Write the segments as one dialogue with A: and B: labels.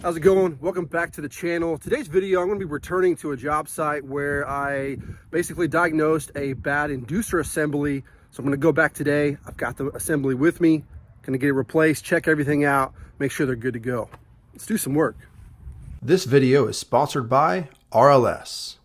A: How's it going? Welcome back to the channel. Today's video, I'm going to be returning to a job site where I basically diagnosed a bad inducer assembly. So I'm going to go back today. I've got the assembly with me. Going to get it replaced, check everything out, make sure they're good to go. Let's do some work. This video is sponsored by RLS.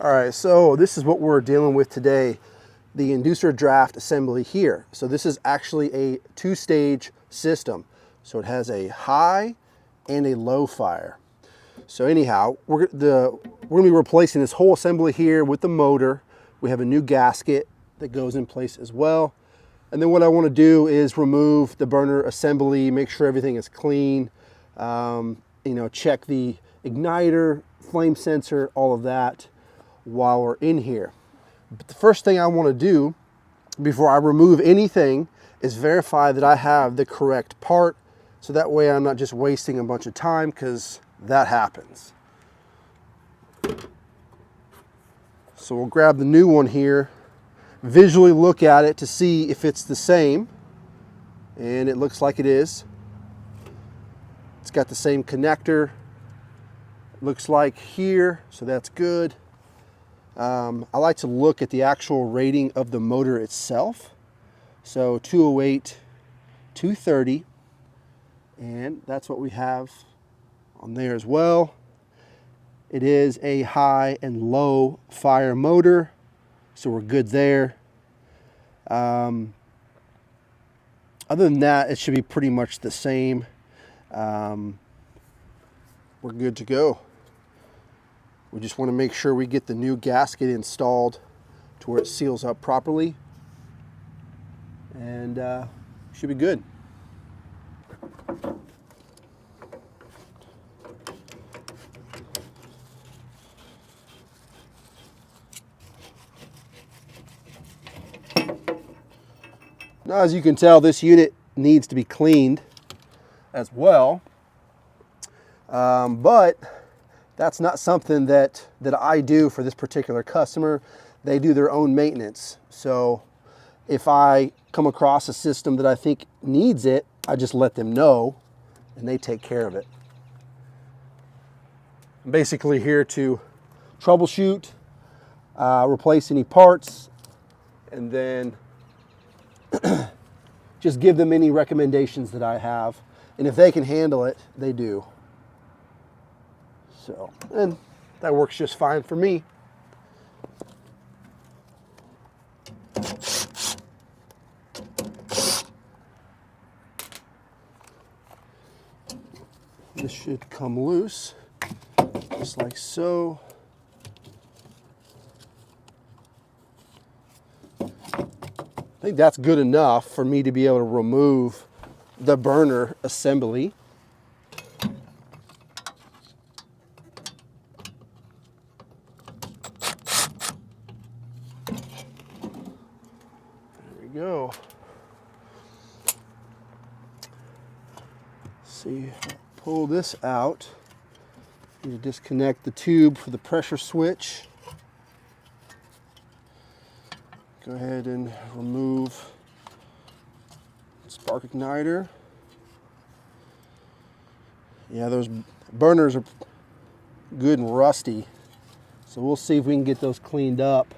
A: All right, so this is what we're dealing with today, the inducer draft assembly here. So this is actually a two-stage system. So it has a high and a low fire. So anyhow, we're gonna be replacing this whole assembly here with the motor. We have a new gasket that goes in place as well. And then what I wanna do is remove the burner assembly, make sure everything is clean, check the igniter, flame sensor, all of that while we're in here. But the first thing I want to do before I remove anything is verify that I have the correct part, so that way I'm not just wasting a bunch of time, because that happens. So we'll grab the new one here, visually look at it to see if it's the same, and it looks like it is. It's got the same connector, looks like here, so that's good. I like to look at the actual rating of the motor itself. So 208, 230, and that's what we have on there as well. It is a high and low fire motor, so we're good there. Other than that, it should be pretty much the same. We're good to go. We just want to make sure we get the new gasket installed to where it seals up properly, and should be good. Now, as you can tell, this unit needs to be cleaned as well, but that's not something that I do for this particular customer. They do their own maintenance. So if I come across a system that I think needs it, I just let them know and they take care of it. I'm basically here to troubleshoot, replace any parts, and then just give them any recommendations that I have. And if they can handle it, they do. So, and that works just fine for me. This should come loose, just like so. I think that's good enough for me to be able to remove the burner assembly. Go. See, pull this out. You disconnect the tube for the pressure switch. Go ahead and remove spark igniter. Yeah, those burners are good and rusty, so we'll see if we can get those cleaned up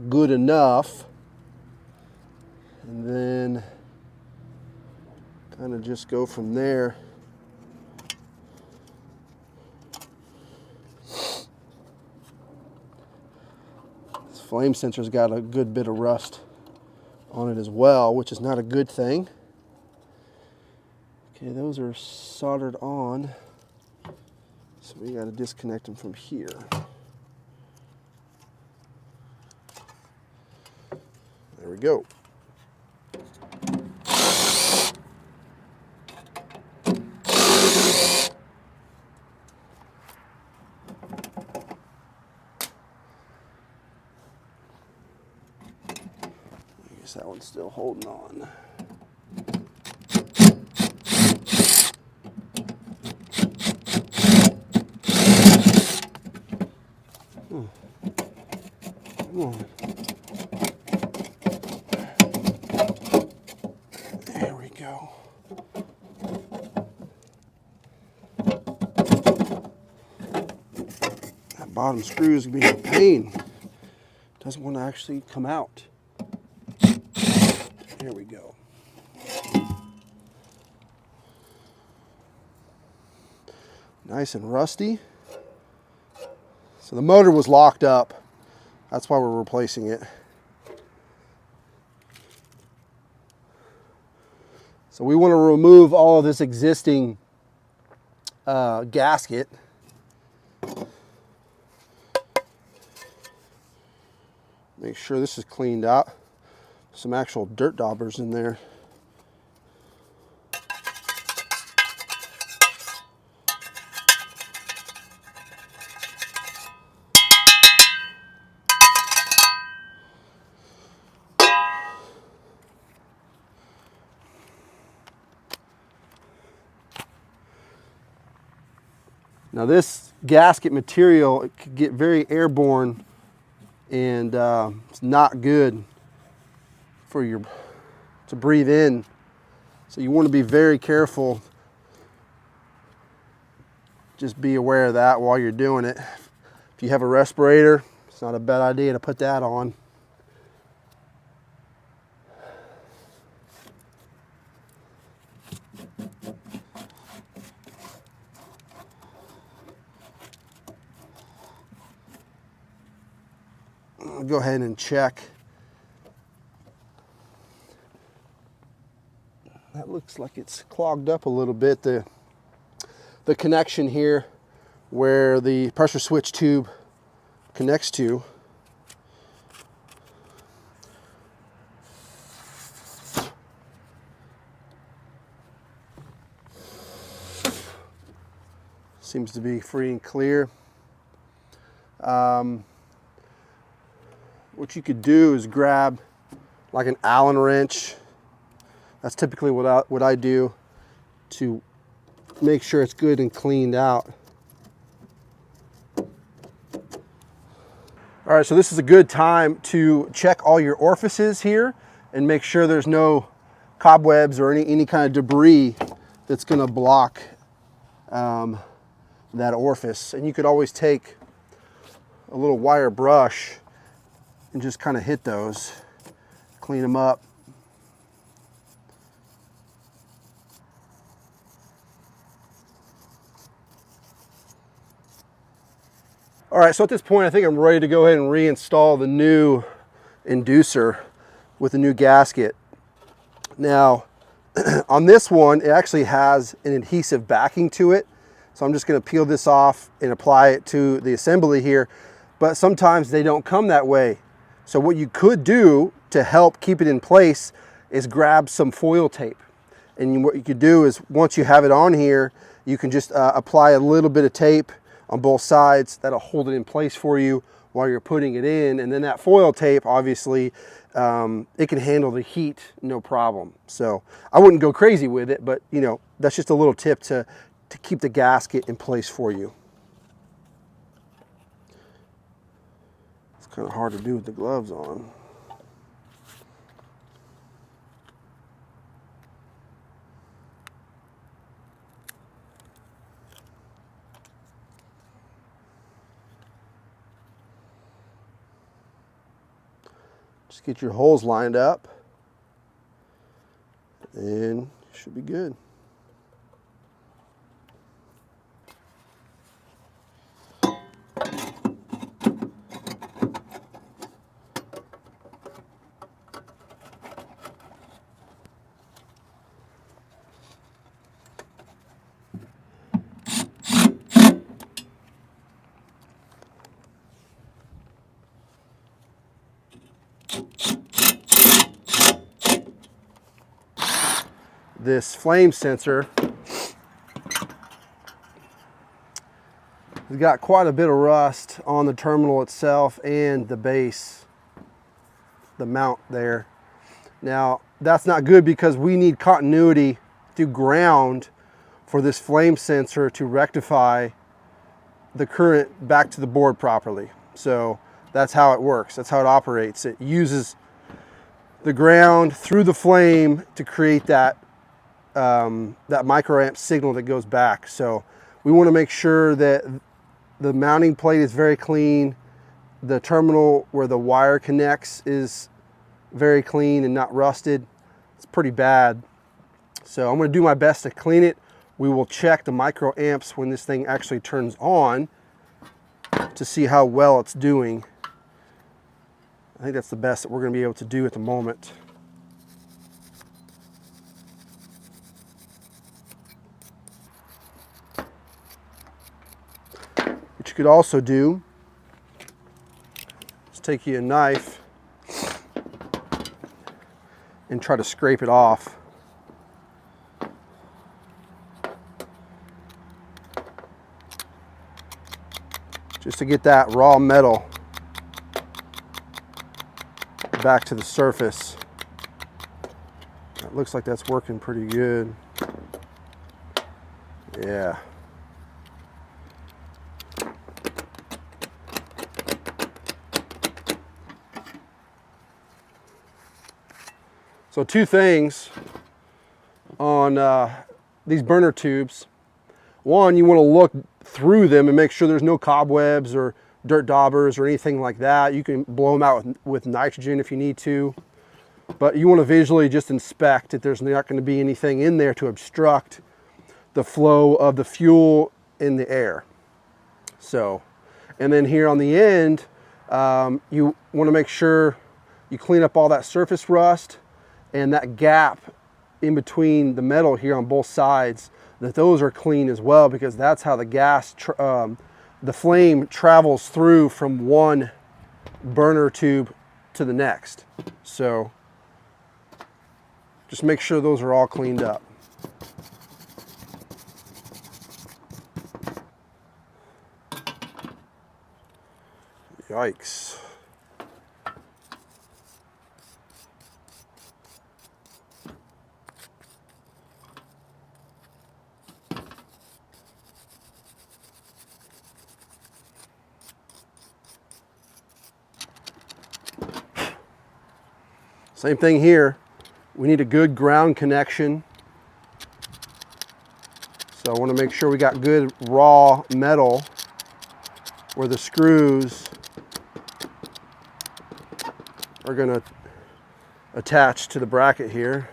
A: good enough. And then kind of just go from there. This flame sensor's got a good bit of rust on it as well, which is not a good thing. Okay, those are soldered on, so we got to disconnect them from here. There we go. I guess that one's still holding on. Come on. There we go. That bottom screw is going to be a pain. Doesn't want to actually come out. There we go. Nice and rusty. So the motor was locked up. That's why we're replacing it. So we want to remove all of this existing gasket. Make sure this is cleaned out. Some actual dirt daubers in there. Now this gasket material, it could get very airborne, and it's not good for your to breathe in. So you want to be very careful. Just be aware of that while you're doing it. If you have a respirator, it's not a bad idea to put that on. I'll go ahead and check. That looks like it's clogged up a little bit. The connection here where the pressure switch tube connects to. Seems to be free and clear. What you could do is grab like an Allen wrench. That's typically what I do to make sure it's good and cleaned out. All right, so this is a good time to check all your orifices here and make sure there's no cobwebs or any kind of debris that's gonna block that orifice. And you could always take a little wire brush and just kind of hit those, clean them up. All right, so at this point, I think I'm ready to go ahead and reinstall the new inducer with the new gasket. Now, on this one, it actually has an adhesive backing to it. So I'm just gonna peel this off and apply it to the assembly here. But sometimes they don't come that way. So what you could do to help keep it in place is grab some foil tape. And what you could do is once you have it on here, you can just apply a little bit of tape on both sides. That'll hold it in place for you while you're putting it in. And then that foil tape, obviously, it can handle the heat, no problem. So I wouldn't go crazy with it, but you know, that's just a little tip to keep the gasket in place for you. It's kind of hard to do with the gloves on. Just get your holes lined up and you should be good. This flame sensor has got quite a bit of rust on the terminal itself and the base, the mount there. Now that's not good because we need continuity through ground for this flame sensor to rectify the current back to the board properly. So that's how it works, that's how it operates. It uses the ground through the flame to create that that microamp signal that goes back. So we want to make sure that the mounting plate is very clean, the terminal where the wire connects is very clean and not rusted. It's pretty bad. So I'm going to do my best to clean it. We will check the microamps when this thing actually turns on to see how well it's doing. I think that's the best that we're going to be able to do at the moment. What you could also do is take you a knife and try to scrape it off. Just to get that raw metal back to the surface. It looks like that's working pretty good. Yeah. So two things on these burner tubes. One, you want to look through them and make sure there's no cobwebs or dirt daubers or anything like that. You can blow them out with nitrogen if you need to, but you want to visually just inspect that there's not going to be anything in there to obstruct the flow of the fuel in the air. So, and then here on the end, you want to make sure you clean up all that surface rust and that gap in between the metal here on both sides, that those are clean as well, because that's how the gas, the flame travels through from one burner tube to the next. So just make sure those are all cleaned up. Yikes. Same thing here. We need a good ground connection. So I want to make sure we got good raw metal where the screws are going to attach to the bracket here.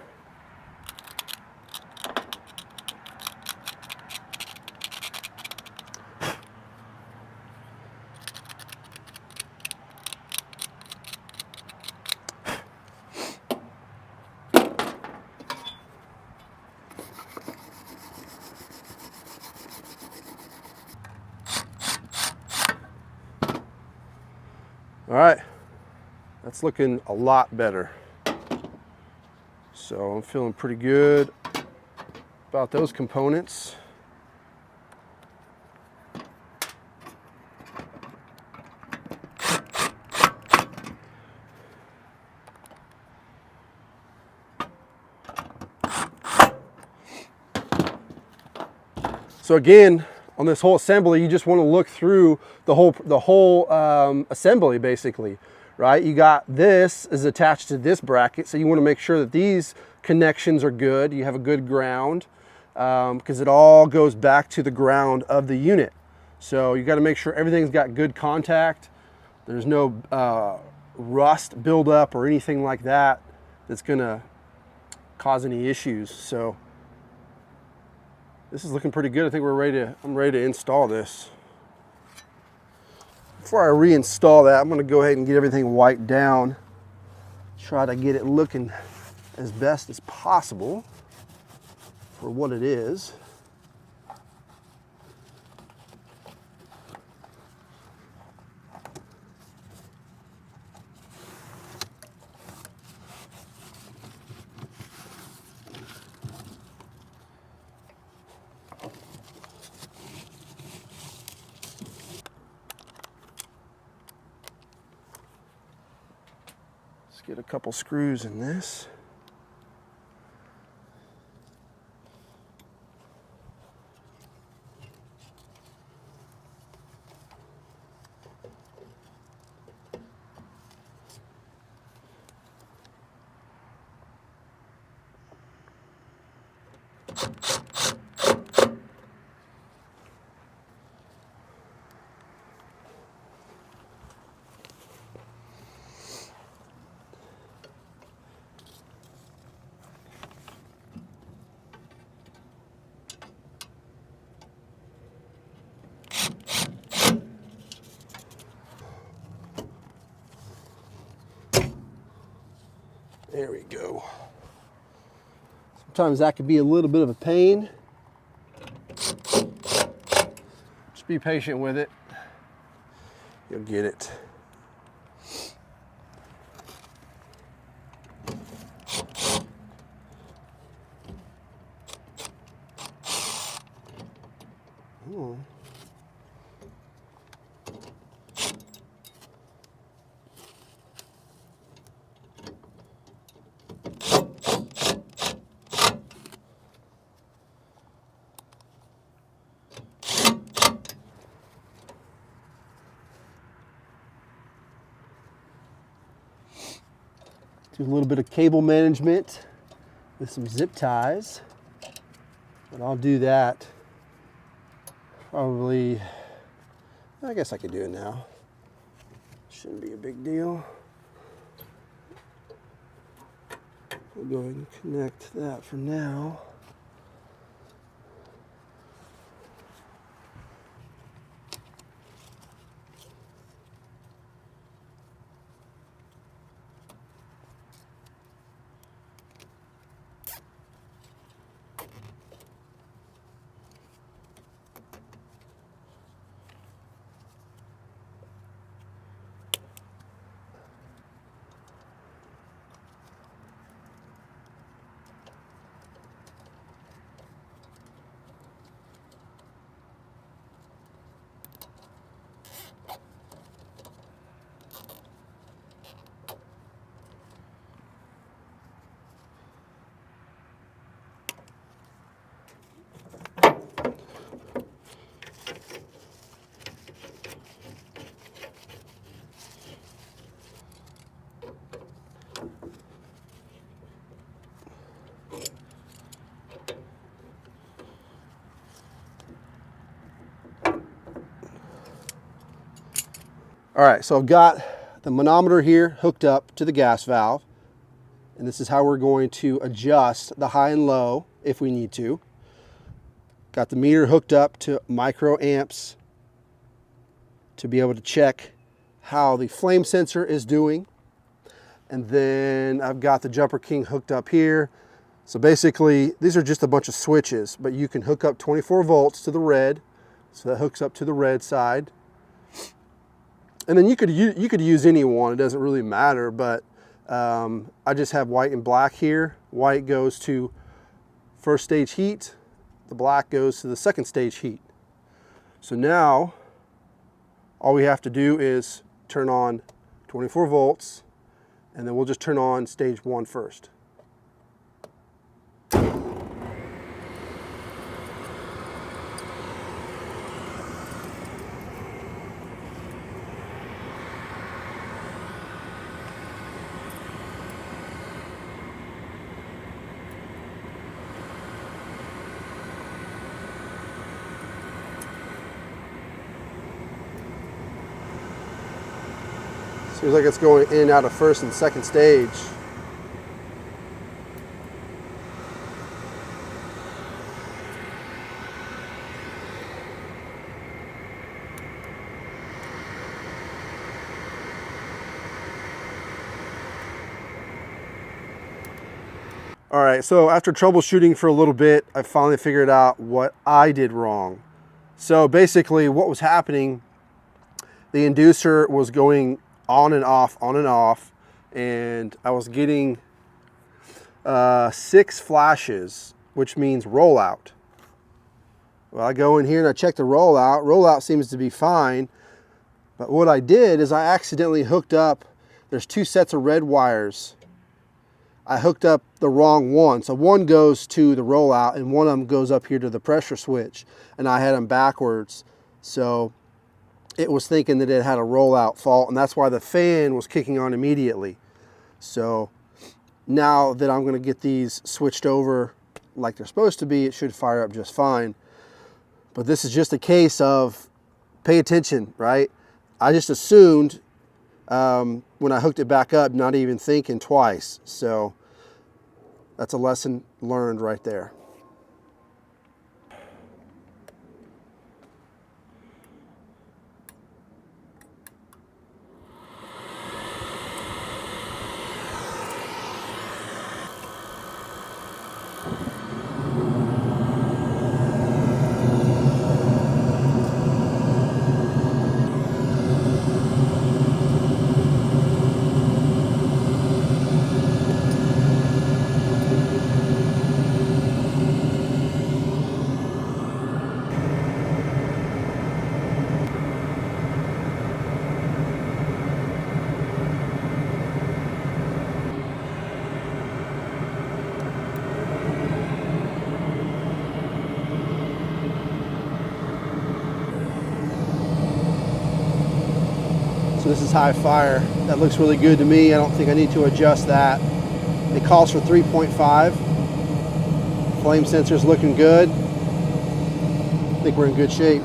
A: All right, that's looking a lot better. So I'm feeling pretty good about those components. So again, on this whole assembly, you just want to look through the whole assembly, basically, right? You got this is attached to this bracket, so you want to make sure that these connections are good. You have a good ground, because it all goes back to the ground of the unit. So you got to make sure everything's got good contact. There's no rust buildup or anything like that that's gonna cause any issues. So this is looking pretty good. I think I'm ready to install this. Before I reinstall that, I'm gonna go ahead and get everything wiped down. Try to get it looking as best as possible for what it is. Let's get a couple screws in this. There we go. Sometimes that could be a little bit of a pain. Just be patient with it. You'll get it. Oh. Do a little bit of cable management with some zip ties, but I'll do that probably, I guess I could do it now. Shouldn't be a big deal. We'll go ahead and connect that for now. All right, so I've got the manometer here hooked up to the gas valve, and this is how we're going to adjust the high and low if we need to. Got the meter hooked up to microamps to be able to check how the flame sensor is doing. And then I've got the Jumper King hooked up here. So basically, these are just a bunch of switches, but you can hook up 24 volts to the red. So that hooks up to the red side. And then you could use any one, it doesn't really matter, but I just have white and black here. White goes to first stage heat, the black goes to the second stage heat. So now, all we have to do is turn on 24 volts, and then we'll just turn on stage 1 first. So Seems like it's going in and out of first and second stage. All right, so after troubleshooting for a little bit, I finally figured out what I did wrong. So basically what was happening, the inducer was going on and off, and I was getting 6 flashes, which means rollout. Well, I go in here and I check the rollout. Rollout seems to be fine, but what I did is I accidentally hooked up, there's 2 sets of red wires. I hooked up the wrong one. So one goes to the rollout and one of them goes up here to the pressure switch, and I had them backwards. So it was thinking that it had a rollout fault, and that's why the fan was kicking on immediately. So now that I'm gonna get these switched over like they're supposed to be, it should fire up just fine. But this is just a case of pay attention, right? I just assumed when I hooked it back up, not even thinking twice. So that's a lesson learned right there. So this is high fire. That looks really good to me. I don't think I need to adjust that. It calls for 3.5. Flame sensor's looking good. I think we're in good shape.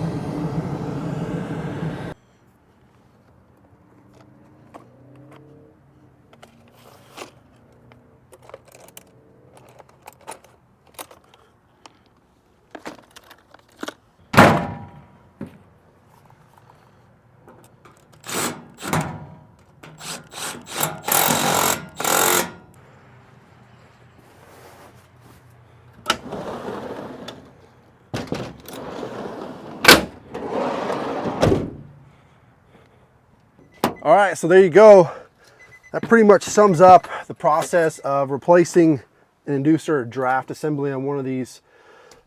A: All right, so there you go. That pretty much sums up the process of replacing an inducer draft assembly on one of these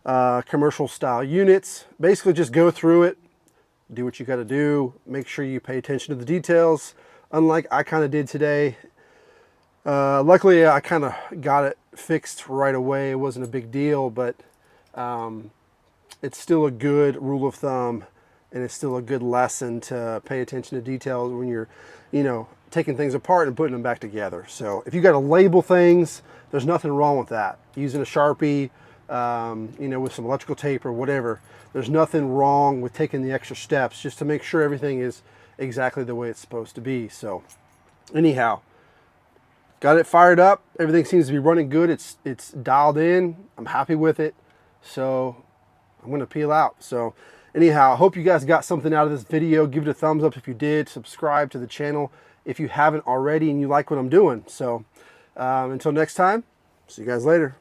A: commercial style units. Basically just go through it, do what you got to do, make sure you pay attention to the details, unlike I kind of did today. Luckily I kind of got it fixed right away. It wasn't a big deal, but it's still a good rule of thumb, and it's still a good lesson to pay attention to details when you're, taking things apart and putting them back together. So if you got to label things, there's nothing wrong with that. Using a Sharpie, with some electrical tape or whatever, there's nothing wrong with taking the extra steps just to make sure everything is exactly the way it's supposed to be. So anyhow, got it fired up. Everything seems to be running good. It's dialed in. I'm happy with it. So I'm going to peel out. So anyhow, I hope you guys got something out of this video. Give it a thumbs up if you did. Subscribe to the channel if you haven't already and you like what I'm doing. So until next time, see you guys later.